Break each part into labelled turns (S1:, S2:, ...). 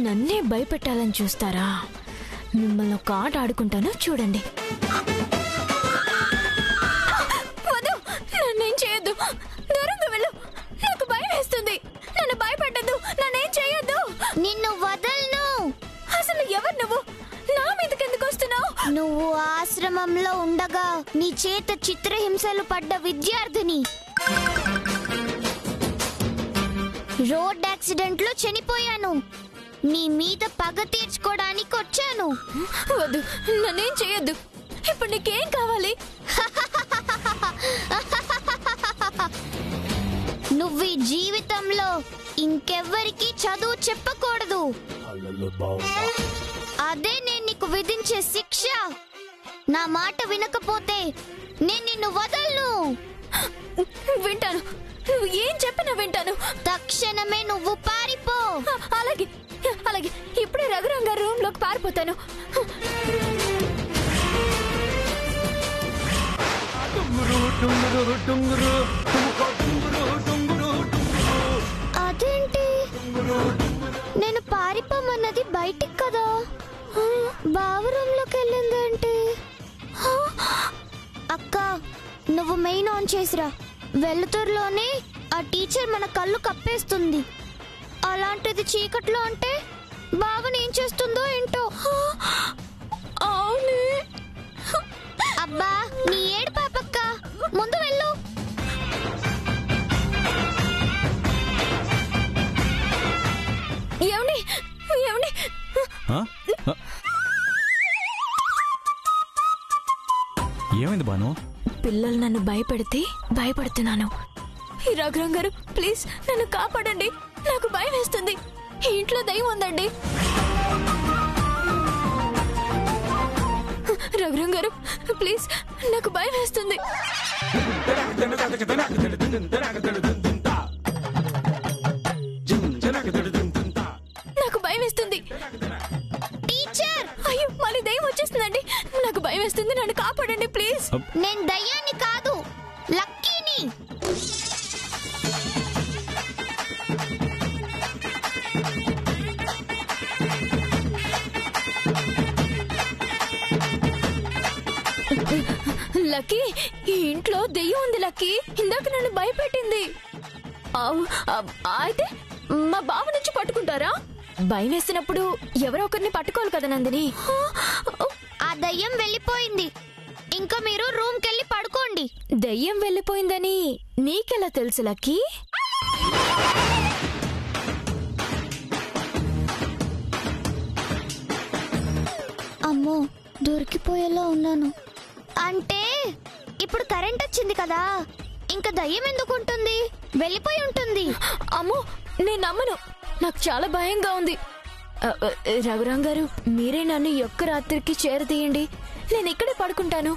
S1: నన్నే భయపెట్టాలని చూస్తారా? మిమ్మల్ని ఒక ఆట ఆడుకుంటాను, చూడండి. వద్దు, నన్నేం చేయొద్దు, దూరంగా వెళ్ళు. నాకు భయం వేస్తుంది. నన్ను భయపెట్టద్దు, నన్నేం చేయొద్దు.
S2: నిన్ను వదలను.
S1: అసలు ఎవరు నువ్వు? నా మీదకి ఎందుకు వస్తున్నావు?
S2: నువ్వు ఆశ్రమంలో ఉండగా నీ చేత చిత్రహింసలు పడ్డ విద్యార్థిని. రోడ్ యాక్సిడెంట్ లో చనిపోయాను. నీ మీద పగ తీర్చుకోవడానికి వచ్చాను.
S1: వద్దు, నన్నేం చేయొద్దు. ఇప్పుడు నీకేం కావాలి?
S2: నువ్వు ఈ జీవితంలో ఇంకెవ్వరికి చదువు చెప్పకూడదు. అదే నేను నీకు విధించే శిక్ష. నా మాట వినకపోతే నేను నిన్ను వదలను.
S1: వింటాను, నువ్వు ఏం చెప్పినా వింటాను.
S2: తక్షణమే నువ్వు పారిపో.
S1: అలాగే అలాగే, ఇప్పుడే రఘురాం గారి రూమ్ లోకి పారిపోతాను.
S2: అదేంటి, నేను పారిపోమన్నది బయటికి కదా, బావ రూమ్ లోకి వెళ్ళిందేంటి? అక్క, నువ్వు మెయిన్ ఆన్ చేసిరా. వెలుతురులోనే ఆ టీచర్ మన కళ్ళు కప్పేస్తుంది. అలాంటిది చీకట్లో అంటే బావని ఏం చేస్తుందో ఏంటో.
S1: అవునే.
S2: అబ్బా, నీ ఏడు పాపక్క, ముందు వెళ్ళు.
S1: ఏమండి, ఏమండి?
S3: ఏమైంది బాను?
S1: పిల్లలు నన్ను భయపెడితే భయపడుతున్నాను. ఈ రఘురాం గారు, ప్లీజ్ నన్ను కాపాడండి. నాకు భయం వేస్తుంది. ఈ ఇంట్లో దయ్యం ఉందండి. రఘురాం గారు, ప్లీజ్, నాకు భయం వేస్తుంది. నాకు భయం వేస్తుంది.
S2: టీచర్,
S1: అయ్యో, మళ్ళీ దయ్యం వచ్చేస్తుందండి. నాకు భయం వేస్తుంది, నన్ను కాపాడండి ప్లీజ్.
S2: నేను దయ్యాన్ని కాదు, లక్కీని.
S1: లక్కీ, ఈ ఇంట్లో దెయ్యం ఉంది లక్కీ. ఇందాక నన్ను భయపెట్టింది. అయితే మా బావ నుంచి పట్టుకుంటారా? భయం వేసినప్పుడు ఎవరో ఒకరిని పట్టుకోవాలి కదా నందిని.
S2: ఆ దయ్యం వెళ్ళిపోయింది. ఇంకా మీరు రూమ్ కెళ్ళి పడుకోండి.
S1: దెయ్యం వెళ్ళిపోయిందని నీకెలా తెలుసు లక్కీ?
S2: అమ్మో, దొరికిపోయేలా ఉన్నాను. అంటే ఇప్పుడు కరెంట్ వచ్చింది కదా, ఇంకా దయ్యం ఎందుకు ఉంటుంది? వెళ్ళిపోయి ఉంటుంది.
S1: అమ్మో, నేను నమ్మను. నాకు చాలా భయంగా ఉంది. రఘురాం గారు, మీరే నన్ను ఒక్క రాత్రికి చేరదీయండి. నేను ఇక్కడే పడుకుంటాను.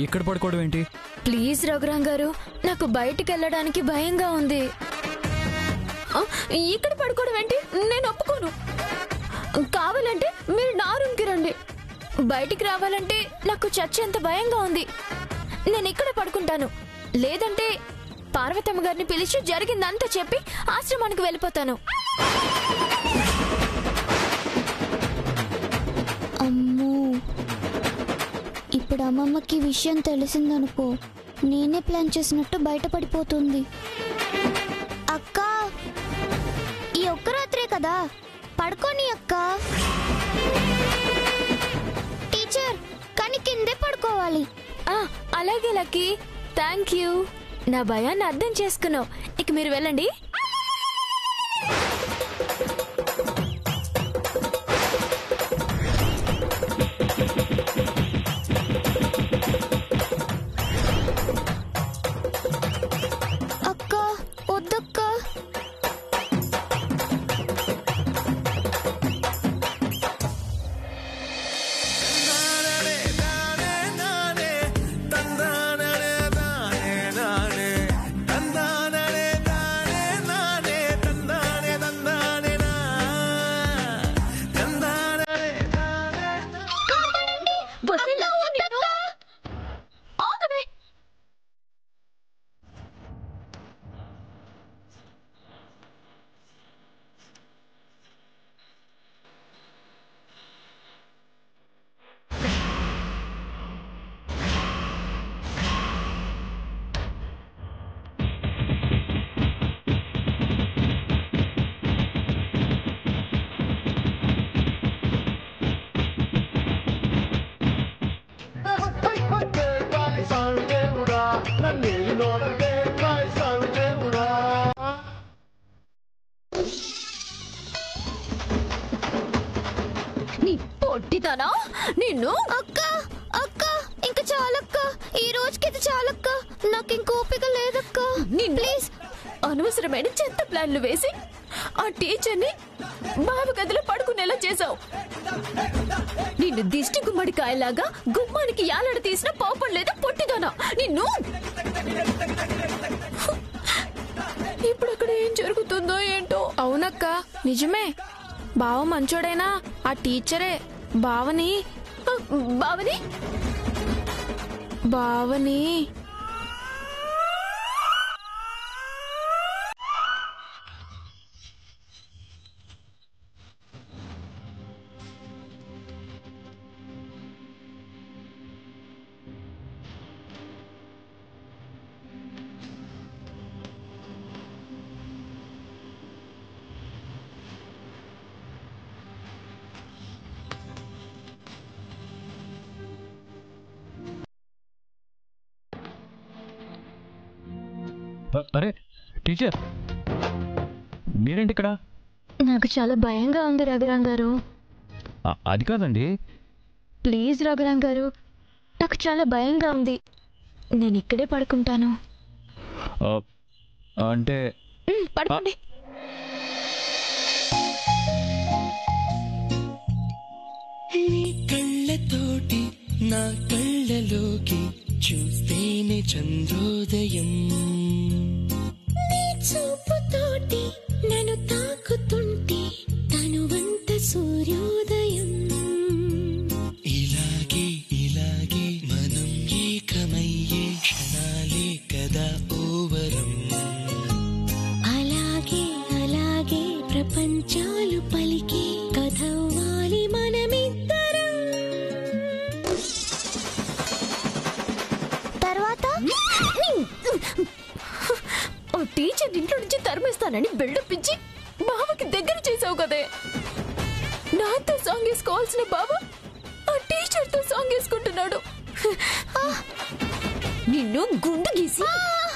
S3: ఇక్కడ పడుకోవడం ఏంటి?
S1: ప్లీజ్ రఘురాం గారు, నాకు బయటికి వెళ్ళడానికి భయంగా ఉంది. ఇక్కడ పడుకోవడం ఏంటి? నేను ఒప్పుకోను. కావాలంటే మీరు నా రూమ్కి రండి. బయటికి రావాలంటే నాకు చచ్చేంత భయంగా ఉంది. నేను ఇక్కడే పడుకుంటాను. లేదంటే పార్వతమ్మ గారిని పిలిచి జరిగిందంతా చెప్పి ఆశ్రమానికి వెళ్ళిపోతాను.
S2: అమ్మో, ఇప్పుడు అమ్మమ్మకి విషయం తెలిసిందనుకో, నేనే ప్లాన్ చేసినట్టు బయటపడిపోతుంది. అక్క, ఈ ఒక్క రాత్రే కదా, పడుకోని అక్క. టీచర్, కానీ కిందే పడుకోవాలి.
S1: అలాగే లక్కీ, థ్యాంక్ యూ. నా భయాన్ని అర్థం చేసుకున్నావు. ఇక మీరు వెళ్ళండి.
S2: అక్క, వద్దక్క.
S1: పొట్టిదానా నిన్ను.
S2: అక్క అక్క ఇంకా చాలక్క, ఈ రోజుకి ఇది చాలక్క, నాకు ఇంక ఓపిక లేదక్క.
S1: ప్లీజ్. అనవసరమైన చెత్త ప్లాన్లు వేసి ఆ టీచర్ని బావి గదిలో పడుకునేలా చేశావు. నిన్ను దిష్టి గుమ్మడికాయలాగా గుమ్మానికి యాలడ తీసిన పాపం లేదా పొట్టిదానా నిన్ను. ఇప్పుడు అక్కడ ఏం జరుగుతుందో ఏంటో.
S4: అవునక్క, నిజమే. బావ మంచోడైనా ఆ టీచరే బావని
S1: బావని
S4: బావని
S3: అరే టీచర్, మీరేంటి ఇక్కడ?
S2: నాకు చాలా భయంగా ఉంది రఘురాం గారు.
S3: అది కాదండి.
S2: ప్లీజ్ రఘురాం గారు, నాకు చాలా భయంగా ఉంది. నేను ఇక్కడే పడుకుంటాను.
S3: అంటే
S4: పడుకోండి.
S5: నీ కళ్ళతోటి నా కళ్ళలోకి చూస్తేనే చంద్రోదయం, నీ చూపుతోటి నన్ను తాకుతుంటే తనువంత సూర్యోదయం. ఇలాగే ఇలాగే మనం ఏకమయ్యే క్షణాలే కదా ఓవరం. అలాగే అలాగే ప్రపంచాలు పలికే కథవ్వాలి మనమిద్దరం.
S2: తర్వాత
S1: ఓ టీచర్ ఇంట్లో నుంచి తరిమేస్తానని బిల్డప్ ఇచ్చి బావకి దగ్గర చేసావు కదే. నాతో సాంగ్ వేసుకోవాల్సిన బావ ఆ టీచర్ తో సాంగ్ వేసుకుంటున్నాడు. నిన్ను గుండు గీసి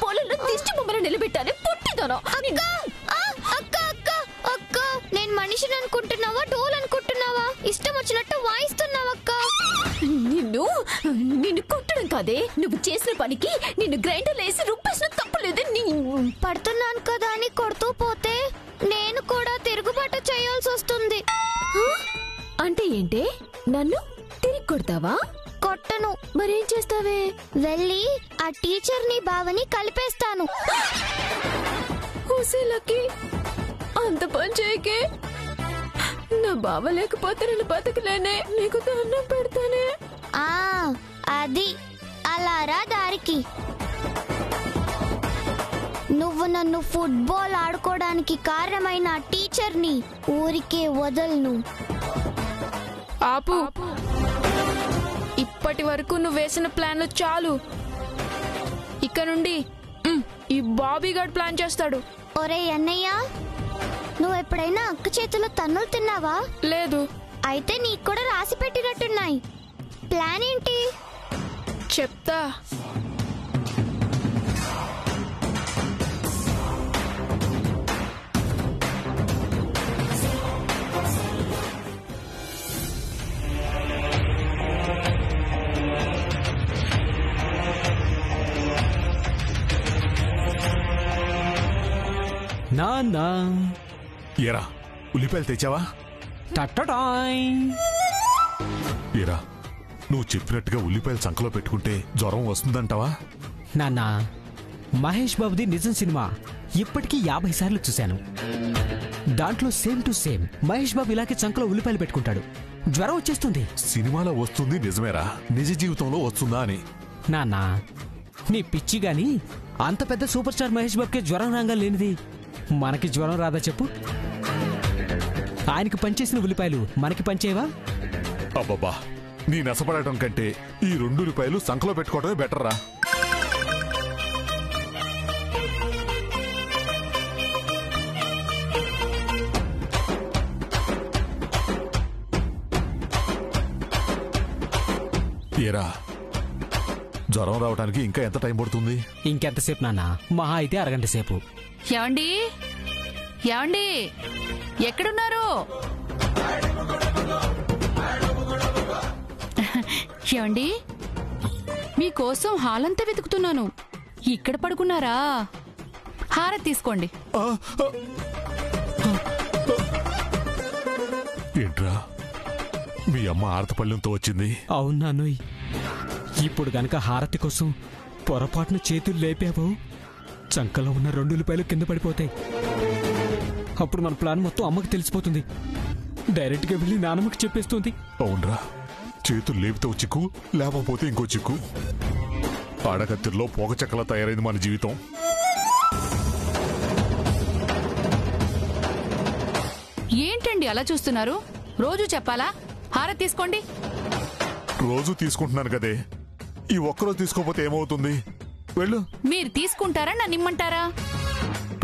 S1: పొలంలో దిష్టి బొమ్మలు నిలబెట్టాలి పొట్టిదనా.
S2: అక్క అక్క అక్క, నేను మనిషిని అనుకుంటున్నావా, డోల్ అనుకుంటున్నావా? ఇష్టం వచ్చినట్టు వాయిస్తున్నావక్క.
S1: నిన్ను కొట్టడం కాదే, నువ్వు చేసిన పనికి నిన్ను గ్రైండర్ వేసి రుబ్బేసిన తప్పులేదే.
S2: పడుతున్నాను కదా అని కొడుతూ పోతే నేను కూడా తిరుగుబాటు చేయాల్సి వస్తుంది.
S1: అంటే ఏంటే, నన్ను తిరిగి కొడతావా?
S2: కొట్టను.
S1: మరేం చేస్తావే?
S2: వెళ్ళి ఆ టీచర్ని బావని కలిపేస్తాను.
S1: లక్కీ, అంత పని చేయకే. నా బావ లేకపోతే నేను బతకలేనే. నీకు దండం పెడతానే.
S2: అది అలారా దారికి. నువ్వు నన్ను ఫుట్బాల్ ఆడుకోవడానికి కారణమైన టీచర్ని ఊరికే వదలను.
S4: ఆపు. ఇప్పటి వరకు నువ్వు వేసిన ప్లాన్లు చాలు. ఇక నుండి ఈ బాబీగాడ్ ప్లాన్ చేస్తాడు.
S2: ఒరే అన్నయ్య, నువ్వు ఎప్పుడైనా అక్క చేతిలో తన్నులు తిన్నావా?
S4: లేదు.
S2: అయితే నీకు కూడా రాసి పెట్టినట్టున్నాయి. ప్లాన్ ఏంటి
S4: చెప్తా.
S3: నాన్నా,
S6: ఏరా ఉల్లిపాయలు తెచ్చావా? ఏరా, నువ్వు చెప్పినట్టుగా ఉల్లిపాయలు సంకలో పెట్టుకుంటే జ్వరం వస్తుందంటావా?
S7: నాన్నా, మహేష్ బాబుది నిజం సినిమా ఇప్పటికీ 50 సార్లు చూశాను. దాంట్లో same to same Mahesh Babu ఇలాగే చంకలో ఉల్లిపాయలు పెట్టుకుంటాడు, జ్వరం వచ్చేస్తుంది.
S6: సినిమాలో వస్తుంది నిజమేరా, నిజ జీవితంలో వస్తుందా అని.
S7: నాన్నా, నీ పిచ్చి గాని అంత పెద్ద సూపర్ స్టార్ మహేష్ బాబుకి జ్వరం రాగా లేనిది మనకి జ్వరం రాదా చెప్పు? ఆయనకి పనిచేసిన ఉల్లిపాయలు మనకి పంచేవా?
S6: అబ్బబ్బా, నీ నెసపడటం కంటే ఈ 2 ఉల్లిపాయలు సంకలో పెట్టుకోవడమే బెటర్ రా. ఏరా, జ్వరం రావడానికి ఇంకా ఎంత టైం పడుతుంది?
S7: ఇంకెంతసేపు నాన్నా? మహా అయితే అరగంట సేపు.
S8: ఏమండి, ఏమండి, ఎక్కడున్నారు?
S4: ఏమండి మీకోసం హాలంతా వెతుకుతున్నాను. ఇక్కడ పడుకున్నారా? హారతి తీసుకోండి.
S6: ఏంట్రా మీ అమ్మ ఆరతపళ్ళెంతో వచ్చింది?
S7: అవునా నోయ్, ఇప్పుడు గనక హారతి కోసం పొరపాటున చేతులు లేపావు, చంకలో ఉన్న 2 ఉల్లిపాయలు కింద పడిపోతాయి. అప్పుడు మన ప్లాన్ మొత్తం అమ్మకి తెలిసిపోతుంది. డైరెక్ట్గా వెళ్ళి నానమ్మకి చెప్పేస్తుంది.
S6: అవునరా, చేతులు లేపితే ఓ చిక్కు, లేకపోతే ఇంకో చిక్కు. ఆడకత్తిలో పొగ చెక్కలా తయారైంది మన జీవితం.
S4: ఏంటండి అలా చూస్తున్నారు? రోజు చెప్పాలా? హారతి తీసుకోండి.
S6: రోజు తీసుకుంటున్నాను కదే, ఈ ఒక్కరోజు తీసుకోపోతే ఏమవుతుంది? వెళ్ళు.
S4: మీరు తీసుకుంటారా నన్ను ఇమ్మంటారా?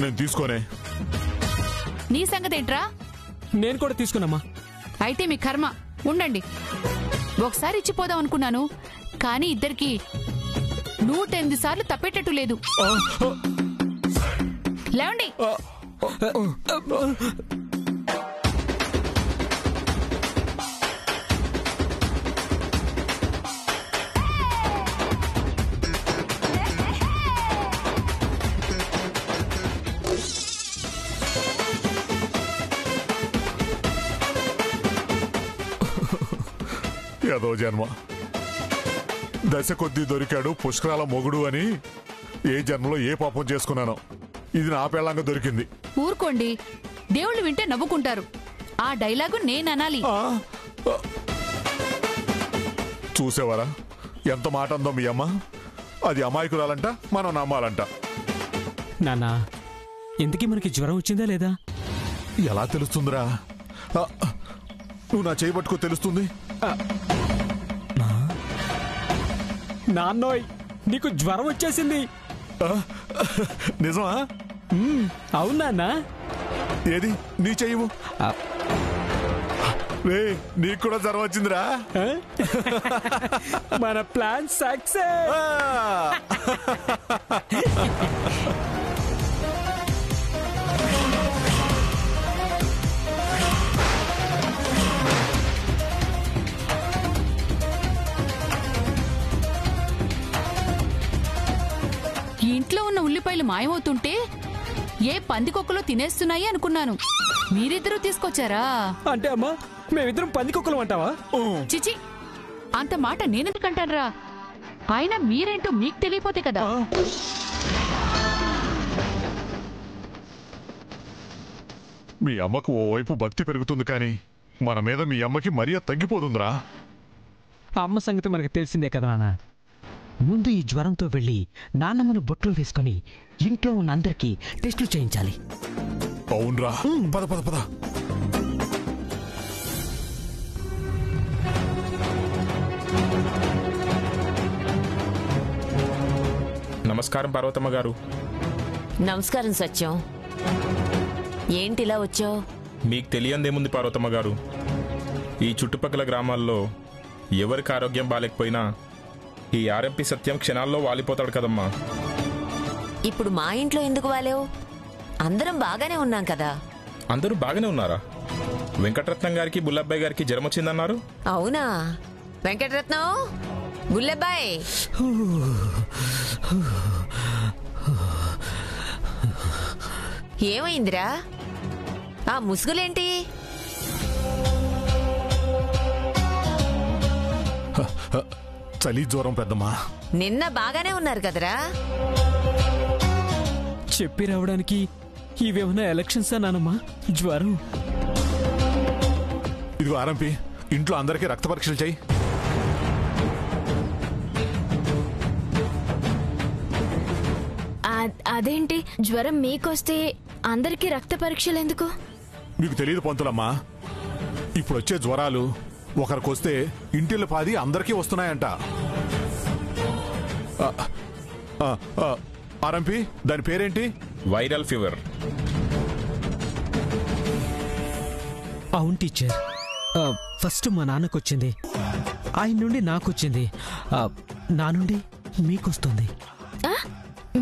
S6: నేను తీసుకోనే.
S4: నీ సంగతేంట్రా?
S7: నేను కూడా తీసుకున్నామా.
S4: అయితే మీ కర్మ. ఉండండి, ఒకసారి ఇచ్చిపోదాం అనుకున్నాను, కానీ ఇద్దరికి 108 సార్లు తప్పేటట్టు లేదు. లేవండి.
S6: ఏదో జన్మ, దశ కొద్దీ దొరికాడు పుష్కరాల మొగుడు అని ఏ జన్మలో ఏ పాపం చేసుకున్నానో ఇది నా పెళ్ళంగా దొరికింది.
S4: ఊరుకోండి, దేవుళ్ళు వింటే నవ్వుకుంటారు. ఆ డైలాగు నేను అనాలి.
S6: చూసేవారా ఎంత మాట అందో మీ అమ్మ? అది అమాయకురాలంట, మనం నమ్మాలంట.
S7: నాన్నా, ఎందుకీ మనకి జ్వరం వచ్చిందా లేదా?
S6: ఎలా తెలుస్తుందిరా? నువ్వు నా చేయి పట్టుకో తెలుస్తుంది.
S7: నాన్నోయ్, నీకు జ్వరం వచ్చేసింది.
S6: నిజమా?
S7: అవునా?
S6: ఏది నీ చెయ్యవు? రే, నీకు కూడా జ్వరం వచ్చిందిరా?
S7: మన ప్లాన్ సక్సెస్.
S4: ఇంట్లో ఉన్న ఉల్లిపాయలు మాయమవుతుంటే ఏ పందికొక్కలో తినేస్తున్నాయి అనుకున్నాను. మీరిద్దరూ తీసుకొచ్చారా?
S7: అంటే అమ్మా, మేమిద్దరం పందికొక్కలం అంటావా?
S4: చిచి, అంత మాట నేనెందుకంటానరా? అయినా మీరేంటో మీకు తెలియపోతే కదా.
S6: మీ అమ్మకు ఓవైపు భక్తి పెరుగుతుంది, కానీ మన మీద మీ అమ్మకి మర్యాద తగ్గిపోతుందిరా.
S7: అమ్మ సంగతి మనకు తెలిసిందే కదా నాన్న. ముందు ఈ జ్వరంతో వెళ్ళి నాన్నమ్మను బొట్లు వేసుకొని ఇంట్లో ఉన్న అందరికీ టెస్టులు చేయించాలి.
S6: అవునరా, పద పద పద.
S8: నమస్కారం పార్వతమ్మ గారు.
S9: నమస్కారం సత్యం. ఏంటిలా వచ్చావు?
S8: మీకు తెలియందేముంది పార్వతమ్మ గారు, ఈ చుట్టుపక్కల గ్రామాల్లో ఎవరికి ఆరోగ్యం బాలేకపోయినా ఈ ఆర్ఎంపీ సత్యం క్షణాల్లో వాలిపోతాడు కదమ్మా.
S9: ఇప్పుడు మా ఇంట్లో ఎందుకు వాలేవు? అందరం బాగానే ఉన్నాం కదా.
S8: అందరూ బాగానే ఉన్నారా? వెంకటరత్నం గారికి బుల్లబ్బాయి గారికి జ్వరం వచ్చిందన్నారు.
S9: అవునా? వెంకటరత్నం, బుల్లబ్బాయ్, ఏమైందిరా? ఆ ముసుగులేంటి?
S6: చలి జ్వరం పెద్దమ్మా.
S9: నిన్న బాగానే ఉన్నారు కదరా?
S7: చెప్పి రావడానికి ఇవేమన్నా ఎలక్షన్సా నానమ్మా? జ్వరం.
S6: ఇదిగో ఆర్ఎంపీ, ఇంట్లో అందరికీ రక్త పరీక్షలు చేయి.
S1: అదేంటి, జ్వరం మీకొస్తే అందరికీ రక్త పరీక్షలు ఎందుకు?
S6: మీకు తెలియదు పంతులమ్మా, ఇప్పుడు వచ్చే జ్వరాలు ఒకరికొస్తే ఇంటిలో పాది అందరికీ వస్తున్నాయంట. ఆర్ఎంపీ, దాని పేరేంటి?
S8: Viral fever.
S7: అవును టీచర్, ఫస్ట్ మా నాన్నకొచ్చింది, ఆయన నుండి నాకొచ్చింది, నా నుండి మీకొస్తుంది.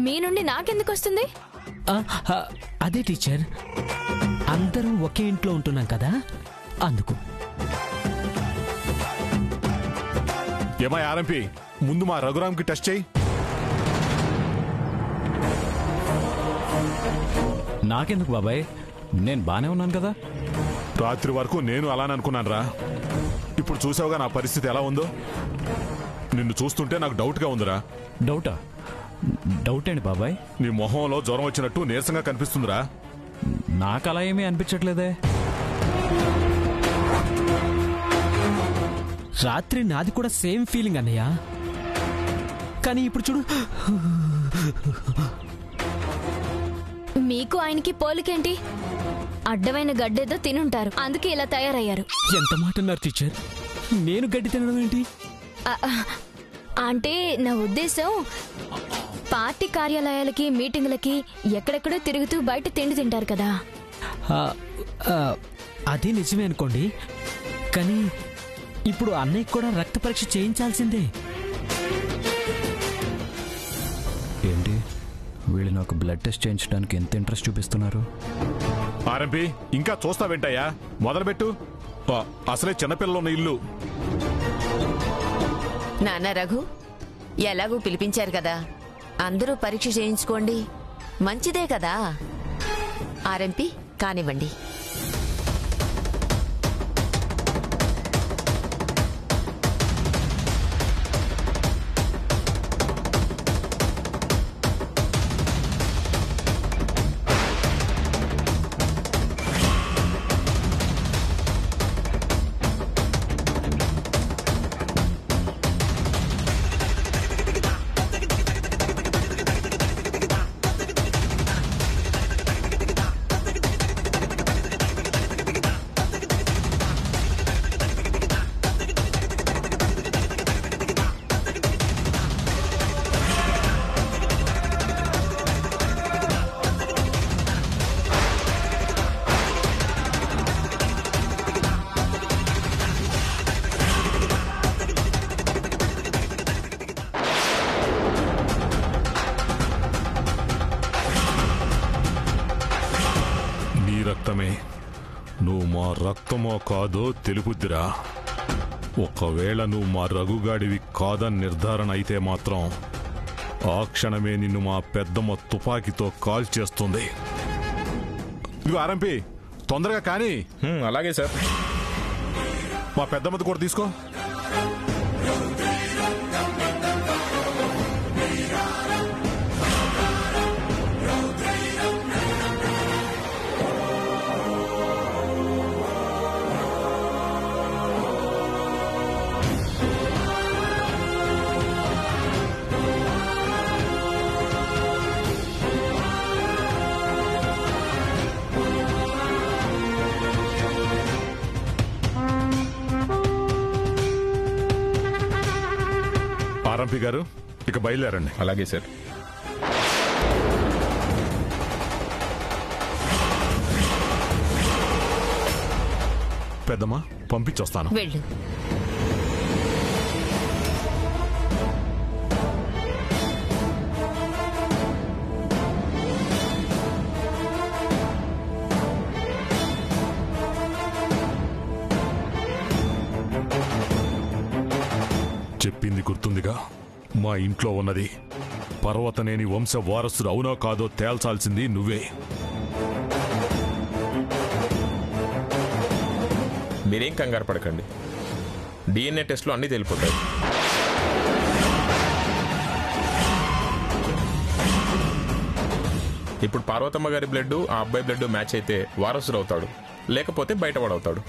S1: మీ నుండి నాకెందుకు వస్తుంది?
S7: అదే టీచర్, అందరం ఒకే ఇంట్లో ఉంటున్నాం కదా, అందుకు.
S6: ఏమా ఆర్ఎంపీ, ముందు మా రఘురామ్కి టెస్ట్ చేయి.
S3: నాకెందుకు బాబాయ్, నేను బానే ఉన్నాను కదా.
S6: రాత్రి వరకు నేను అలానే అనుకున్నాను రా. ఇప్పుడు చూసావుగా నా పరిస్థితి ఎలా ఉందో. నిన్ను చూస్తుంటే నాకు డౌట్గా ఉందిరా.
S3: డౌటా? డౌట్ ఏంటి బాబాయ్?
S6: నీ మొహంలో జ్వరం వచ్చినట్టు నీరసంగా కనిపిస్తుందిరా.
S3: నాకు అలా ఏమీ అనిపించట్లేదే.
S7: రాత్రి నాది కూడా సేమ్ ఫీలింగ్ అన్నయ్య. కానీ ఇప్పుడు చూడు.
S1: మీకు ఆయనకి పోలికేంటి? అడ్డమైన గడ్డేదో తినుంటారు, అందుకే ఇలా తయారయ్యారు.
S7: ఎంత మాట అన్నారు టీచర్? నేను గడ్డి తినడం ఏంటి?
S1: అంటే నా ఉద్దేశం, పార్టీ కార్యాలయాలకి మీటింగులకి ఎక్కడెక్కడో తిరుగుతూ బయట తిండి తింటారు కదా.
S7: అది నిజమే అనుకోండి, కానీ ఇప్పుడు అన్నయ్య కూడా రక్త పరీక్ష చేయించాల్సిందే.
S3: ఏంటి వీళ్ళు నాకు బ్లడ్ టెస్ట్ చేయించడానికి ఎంత ఇంట్రెస్ట్ చూపిస్తున్నారు?
S6: ఆర్ఎంపీ, ఇంకా చూస్తావేంటయ్యా, మొదలుపెట్టు. అసలే చిన్నపిల్లలు ఉన్న ఇల్లు.
S9: నాన్న రఘు, ఎలాగూ పిలిపించారు కదా, అందరూ పరీక్ష చేయించుకోండి, మంచిదే కదా. ఆర్ఎంపీ కానివ్వండి.
S6: రక్తమే, నువ్వు మా రక్తమో కాదో తెలుపుద్దిరా. ఒకవేళ నువ్వు మా రఘుగాడివి కాదని నిర్ధారణ అయితే మాత్రం ఆ క్షణమే నిన్ను మా పెద్దమ్మ తుపాకీతో కాల్ చేస్తుంది. ఇదిగో ఆర్ఎంపీ, తొందరగా కానీ.
S8: అలాగే సార్.
S6: మా పెద్దమ్మది కూడా తీసుకో. ఆర్ఎంపీ గారు, ఇక బయలుదేరండి.
S8: అలాగే సార్.
S6: పెద్దమ్మా, పంపించొస్తాను.
S9: వెళ్ళు.
S6: చెప్పింది గుర్తుందిగా, మా ఇంట్లో ఉన్నది పర్వతనేని వంశ వారసుడు అవునో కాదో తేల్చాల్సింది నువ్వే.
S8: మీరేం కంగారు పడకండి, డిఎన్ఏ టెస్ట్లో అన్నీ తెలిపోతాయి. ఇప్పుడు పార్వతమ్మ గారి బ్లడ్ ఆ అబ్బాయి బ్లడ్ మ్యాచ్ అయితే వారసుడు అవుతాడు, లేకపోతే బయటపడవుతాడు.